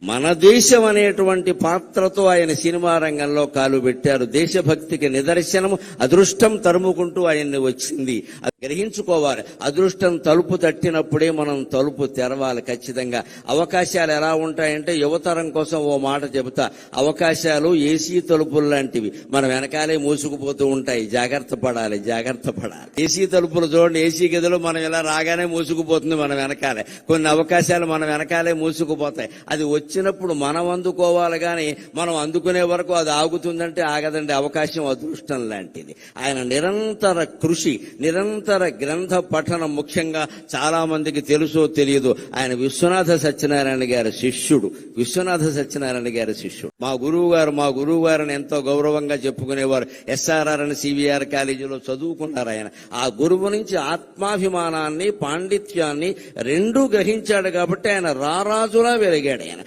మన దేశం అనేటువంటి పాత్రతో ఆయన సినిమా రంగంలో కాలు పెట్టారు. దేశభక్తికి నిదర్శనము అదృష్టం తరుముకుంటూ ఆయన్ని వచ్చింది. అది గ్రహించుకోవాలి. అదృష్టం తలుపు తట్టినప్పుడే మనం తలుపు తెరవాలి. ఖచ్చితంగా అవకాశాలు ఎలా ఉంటాయంటే, యువతరం కోసం ఓ మాట చెబుతా, అవకాశాలు ఏసీ తలుపులు లాంటివి, మన వెనకాలే మూసుకుపోతూ ఉంటాయి. జాగ్రత్త పడాలి, జాగ్రత్త పడాలి. ఏసీ తలుపులు చూడండి, ఏసీ గదిలో మనం ఇలా రాగానే మూసుకుపోతుంది మన వెనకాలే. కొన్ని అవకాశాలు మన వెనకాలే మూసుకుపోతాయి. అది వచ్చినప్పుడు మనం అందుకోవాలి, కానీ మనం అందుకునే వరకు అది ఆగుతుందంటే ఆగదండి. అవకాశం అదృష్టం లాంటిది. ఆయన నిరంతర కృషి, నిరంతర గ్రంథ పఠనం, ముఖ్యంగా చాలా మందికి తెలుసో తెలియదు, ఆయన విశ్వనాథ సత్యనారాయణ గారి శిష్యుడు. విశ్వనాథ సత్యనారాయణ గారి శిష్యుడు. మా గురువు గారిని ఎంతో గౌరవంగా చెప్పుకునేవారు. ఎస్ఆర్ఆర్ అని సివిఆర్ కాలేజీలో చదువుకున్నారు ఆయన. ఆ గురువు నుంచి ఆత్మాభిమానాన్ని, పాండిత్యాన్ని రెండూ గ్రహించాడు కాబట్టి ఆయన రారాజులా వెలిగాడు. ఆయన